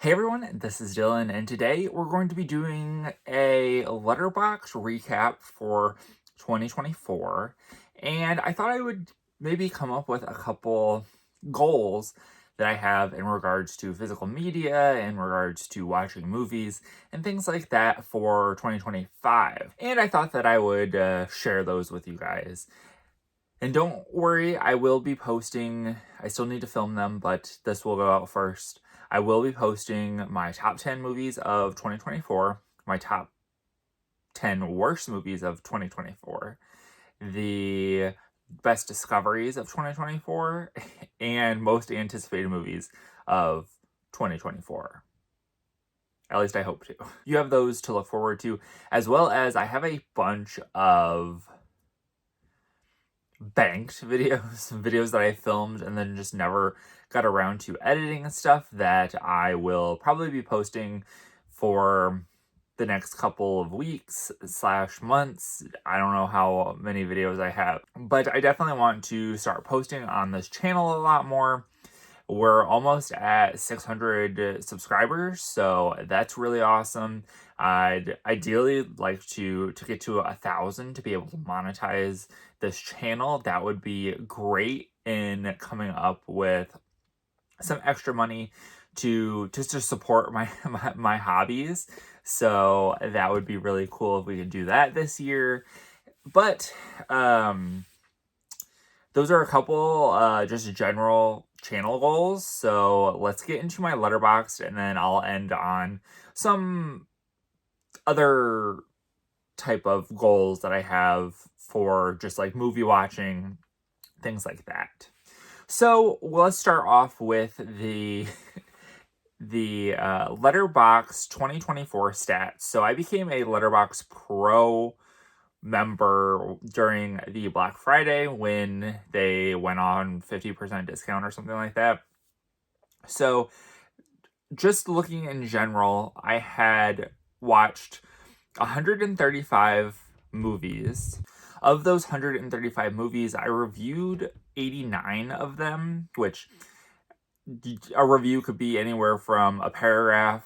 Hey everyone, this is Dylan, and today we're going to be doing a Letterboxd recap for 2024. And I thought I would maybe come up with a couple goals that I have in regards to physical media, in regards to watching movies, and things like that for 2025. And I thought that I would share those with you guys. And don't worry, I will be posting, I still need to film them, but this will go out first. I will be posting my top 10 movies of 2024, my top 10 worst movies of 2024, the best discoveries of 2024, and most anticipated movies of 2024. At least I hope to. You have those to look forward to, as well as I have a bunch of banked videos that I filmed and then just never got around to editing and stuff that I will probably be posting for the next couple of weeks / months. I don't know how many videos I have, but I definitely want to start posting on this channel a lot more. We're almost at 600 subscribers, so that's really awesome. I'd ideally like to get to 1,000 to be able to monetize this channel. That would be great in coming up with some extra money to support my hobbies. So that would be really cool if we could do that this year. But those are a couple just general channel goals. So let's get into my Letterboxd, and then I'll end on some other type of goals that I have for just like movie watching, things like that. So let's start off with the Letterboxd 2024 stats. So I became a Letterboxd Pro member during the Black Friday when they went on 50% discount or something like that. So just looking in general, I had watched 135 movies. Of those 135 movies, I reviewed 89 of them, which a review could be anywhere from a paragraph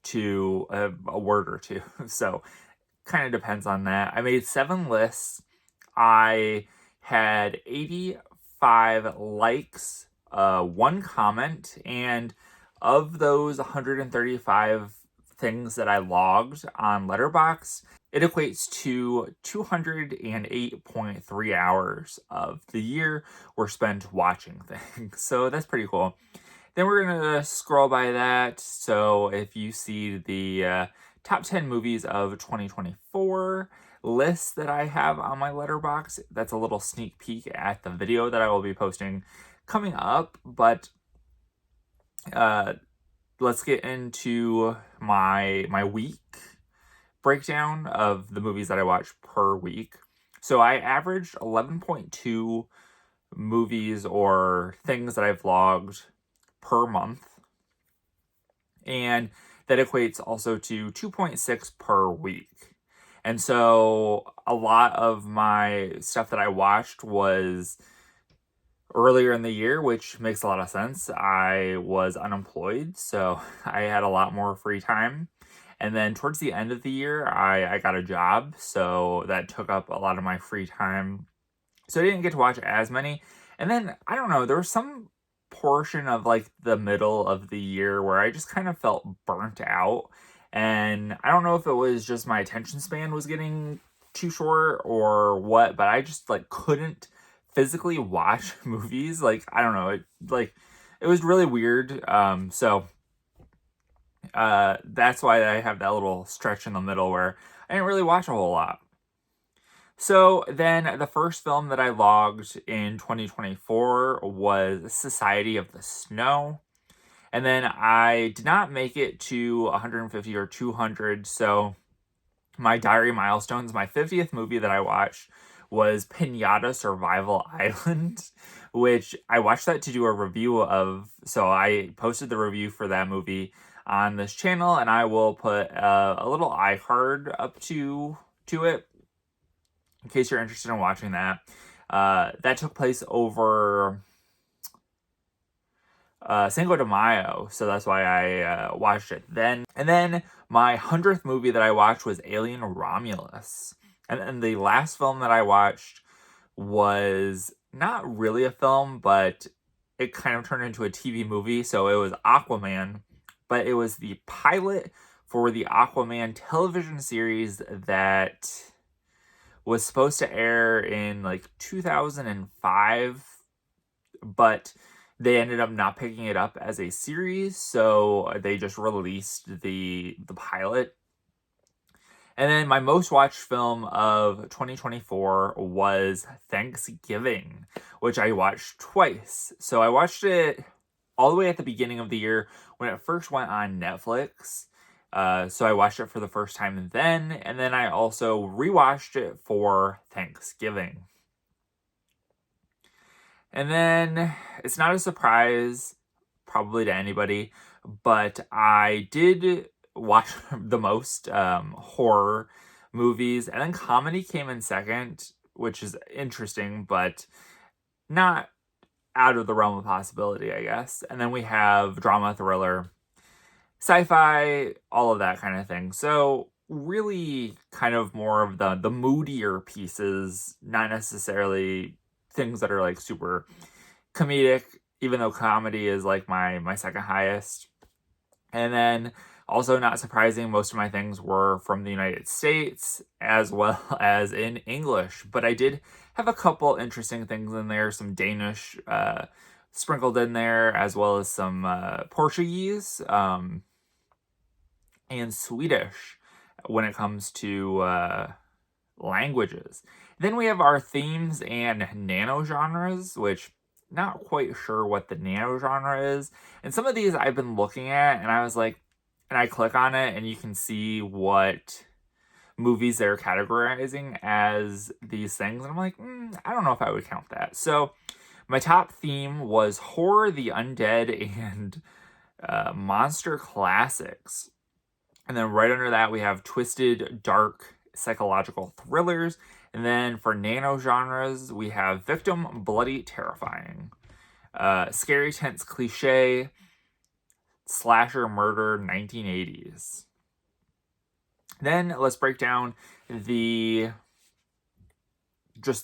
to a word or two. So kind of depends on that. I made 7 lists. I had 85 likes, 1 comment, and of those 135 things that I logged on Letterboxd, it equates to 208.3 hours of the year were spent watching things. So that's pretty cool. Then we're going to scroll by that. So if you see the top 10 movies of 2024 list that I have on my Letterboxd, that's a little sneak peek at the video that I will be posting coming up. But let's get into my week breakdown of the movies that I watch per week. So I averaged 11.2 movies or things that I've logged per month. And that equates also to 2.6 per week. And so a lot of my stuff that I watched was earlier in the year, which makes a lot of sense. I was unemployed, so I had a lot more free time. And then towards the end of the year, I got a job, so that took up a lot of my free time. So I didn't get to watch as many. And then, I don't know, there was some portion of like the middle of the year where I just kind of felt burnt out. And I don't know if it was just my attention span was getting too short or what, but I just like couldn't physically watch movies. Like, I don't know, it was really weird. So that's why I have that little stretch in the middle where I didn't really watch a whole lot. So then the first film that I logged in 2024 was Society of the Snow. And then I did not make it to 150 or 200. So my diary milestones, my 50th movie that I watched was Pinata Survival Island, which I watched that to do a review of. So I posted the review for that movie on this channel, and I will put a little iCard up to it in case you're interested in watching that. That took place over Cinco de Mayo, so that's why I watched it then. And then my 100th movie that I watched was Alien Romulus. And then the last film that I watched was not really a film, but it kind of turned into a TV movie, so it was Aquaman, but it was the pilot for the Aquaman television series that was supposed to air in like 2005, but they ended up not picking it up as a series, so they just released the pilot. And then my most watched film of 2024 was Thanksgiving, which I watched twice. So I watched it all the way at the beginning of the year when it first went on Netflix. So I watched it for the first time then, and then I also rewatched it for Thanksgiving. And then it's not a surprise, probably to anybody, but I did watch the most horror movies, and then comedy came in second, which is interesting, but not out of the realm of possibility, I guess. And then we have drama, thriller, sci-fi, all of that kind of thing. So really kind of more of the moodier pieces, not necessarily things that are like super comedic, even though comedy is like my second highest. And then also, not surprising, most of my things were from the United States as well as in English, but I did have a couple interesting things in there, some Danish sprinkled in there, as well as some Portuguese and Swedish when it comes to languages. Then we have our themes and nano genres, which not quite sure what the nano genre is. And some of these I've been looking at, and I was like, and I click on it, and you can see what movies they're categorizing as these things. And I'm like, I don't know if I would count that. So my top theme was horror, the undead, and monster classics. And then right under that, we have twisted, dark, psychological thrillers. And then for nano genres, we have victim, bloody, terrifying, scary, tense, cliche, slasher, murder, 1980s. Then let's break down the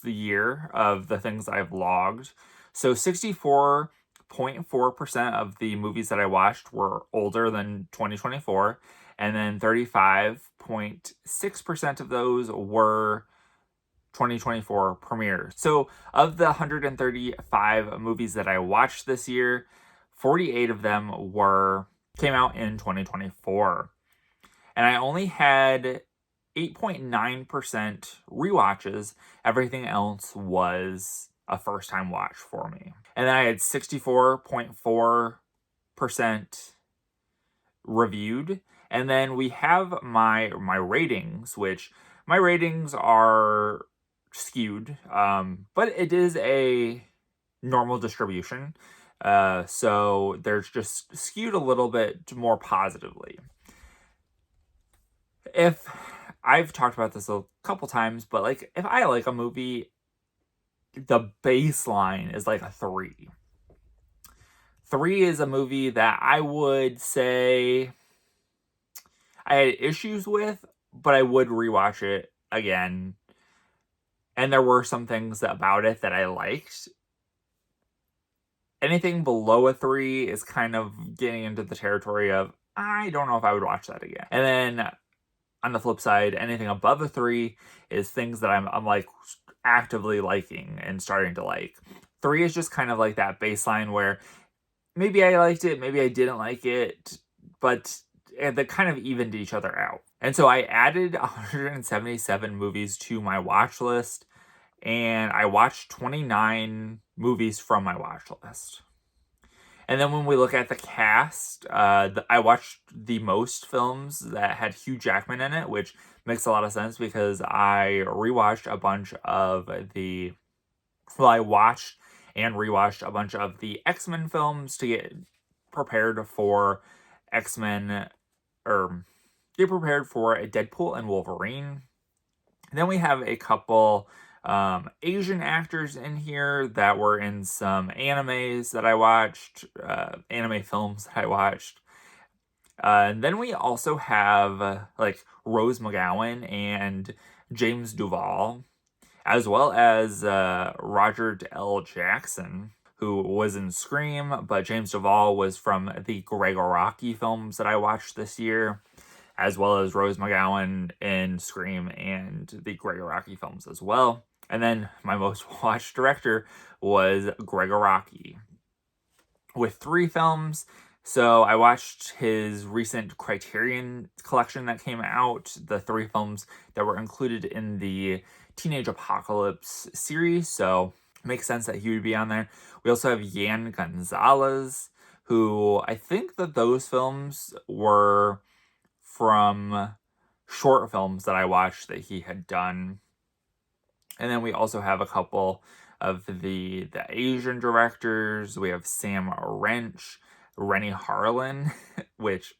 year of the things I've logged. So 64.4% of the movies that I watched were older than 2024. And then 35.6% of those were 2024 premieres. So of the 135 movies that I watched this year, 48 of them came out in 2024. And I only had 8.9% rewatches. Everything else was a first-time watch for me. And then I had 64.4% reviewed. And then we have my ratings, which my ratings are skewed, but it is a normal distribution. So they're just skewed a little bit more positively. If I've talked about this a couple times, but like if I like a movie, the baseline is like a 3. 3 is a movie that I would say I had issues with, but I would rewatch it again. And there were some things about it that I liked. Anything below a 3 is kind of getting into the territory of, I don't know if I would watch that again. And then on the flip side, anything above a 3 is things that I'm like actively liking and starting to like. 3 is just kind of like that baseline where maybe I liked it, maybe I didn't like it, but they kind of evened each other out. And so I added 177 movies to my watch list, and I watched 29 movies from my watch list. And then when we look at the cast, I watched the most films that had Hugh Jackman in it, which makes a lot of sense because I rewatched a bunch of I watched and rewatched a bunch of the X-Men films to get prepared for X-Men, or get prepared for a Deadpool and Wolverine. And then we have a couple Asian actors in here that were in some animes that I watched, anime films that I watched. And then we also have like Rose McGowan and James Duval, as well as Roger L. Jackson, who was in Scream, but James Duval was from the Gregoraki films that I watched this year, as well as Rose McGowan in Scream and the Gregoraki films as well. And then my most watched director was Gregoraki with 3 films. So I watched his recent Criterion collection that came out, the 3 films that were included in the Teenage Apocalypse series, so it makes sense that he would be on there. We also have Yan Gonzalez, who I think that those films were from short films that I watched that he had done. And then we also have a couple of the Asian directors. We have Sam Wrench, Rennie Harlan, which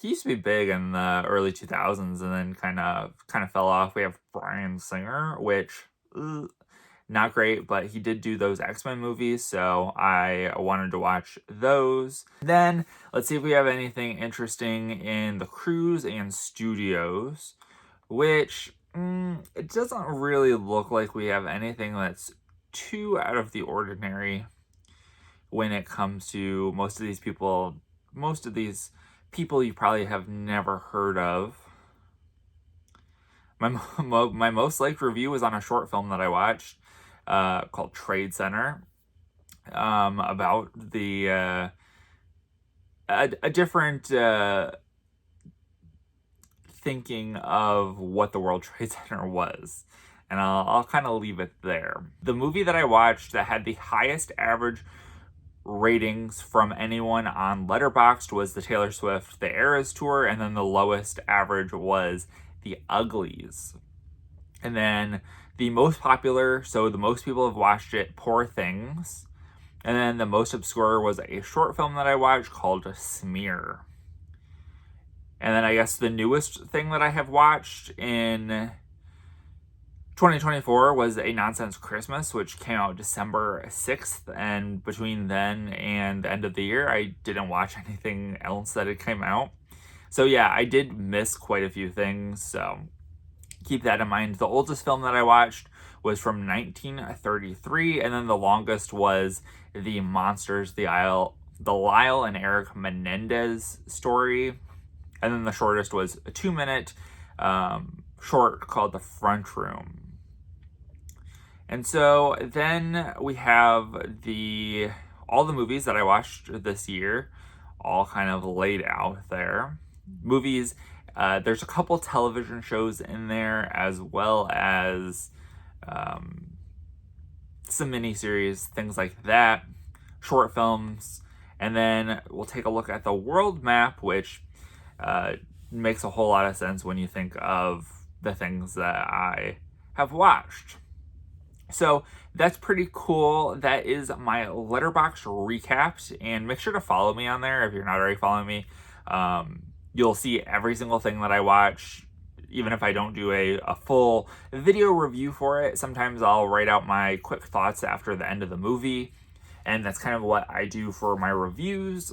he used to be big in the early 2000s and then kind of fell off. We have Bryan Singer, which not great, but he did do those X-Men movies, so I wanted to watch those. Then let's see if we have anything interesting in the crews and studios, which it doesn't really look like we have anything that's too out of the ordinary when it comes to most of these people you probably have never heard of. My most liked review was on a short film that I watched called Trade Center, about the a different thinking of what the World Trade Center was. And I'll kind of leave it there. The movie that I watched that had the highest average ratings from anyone on Letterboxd was the Taylor Swift The Eras Tour, and then the lowest average was The Uglies. And then the most popular, so the most people have watched it, Poor Things. And then the most obscure was a short film that I watched called Smear. And then I guess the newest thing that I have watched in 2024 was A Nonsense Christmas, which came out December 6th, and between then and the end of the year, I didn't watch anything else that had came out. So yeah, I did miss quite a few things, so keep that in mind. The oldest film that I watched was from 1933, and then the longest was The Monsters, the Lyle and Eric Menendez story, and then the shortest was a 2-minute short called The Front Room. And so then we have all the movies that I watched this year, all kind of laid out there. Movies, there's a couple television shows in there, as well as some miniseries, things like that, short films, and then we'll take a look at the world map, which makes a whole lot of sense when you think of the things that I have watched. So that's pretty cool. That is my Letterboxd recap, and make sure to follow me on there if you're not already following me. You'll see every single thing that I watch, even if I don't do a full video review for it. Sometimes I'll write out my quick thoughts after the end of the movie, and that's kind of what I do for my reviews.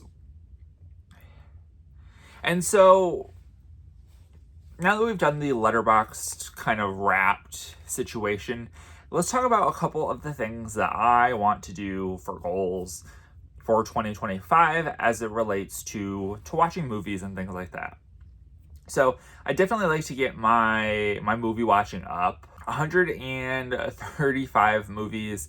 And so now that we've done the Letterboxd kind of wrapped situation, let's talk about a couple of the things that I want to do for goals for 2025 as it relates to watching movies and things like that. So I definitely like to get my movie watching up. 135 movies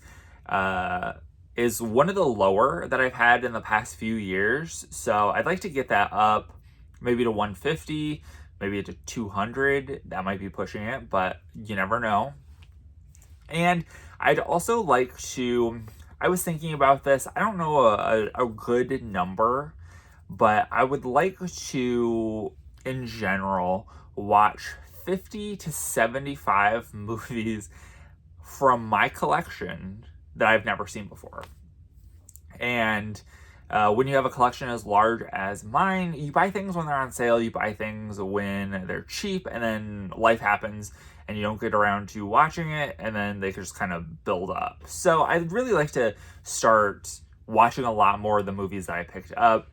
is one of the lower that I've had in the past few years. So I'd like to get that up maybe to 150, maybe to 200. That might be pushing it, but you never know. And I'd also like to, I was thinking about this, I don't know a good number, but I would like to, in general, watch 50 to 75 movies from my collection that I've never seen before. And When you have a collection as large as mine, you buy things when they're on sale, you buy things when they're cheap, and then life happens and you don't get around to watching it, and then they just kind of build up. So I'd really like to start watching a lot more of the movies that I picked up,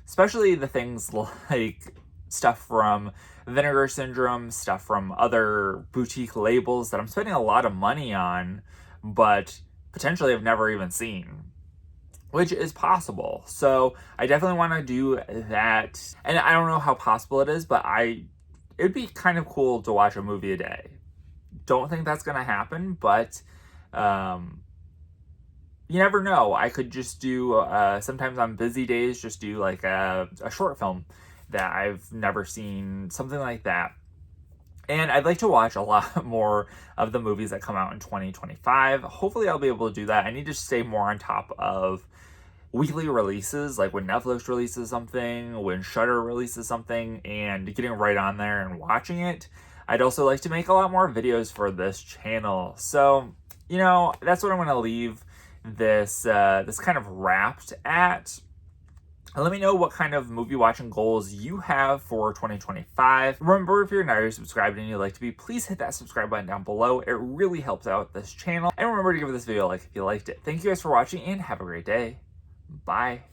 especially the things like stuff from Vinegar Syndrome, stuff from other boutique labels that I'm spending a lot of money on, but potentially I've never even seen, which is possible. So I definitely want to do that. And I don't know how possible it is, but it'd be kind of cool to watch a movie a day. Don't think that's going to happen, but you never know. I could just do, sometimes on busy days, just do like a short film that I've never seen, something like that. And I'd like to watch a lot more of the movies that come out in 2025. Hopefully I'll be able to do that. I need to stay more on top of weekly releases, like when Netflix releases something, when Shudder releases something, and getting right on there and watching it. I'd also like to make a lot more videos for this channel. So, that's what I'm going to leave this kind of wrapped at. Let me know what kind of movie watching goals you have for 2025. Remember, if you're not already subscribed and you'd like to be, please hit that subscribe button down below. It really helps out this channel. And remember to give this video a like if you liked it. Thank you guys for watching and have a great day. Bye.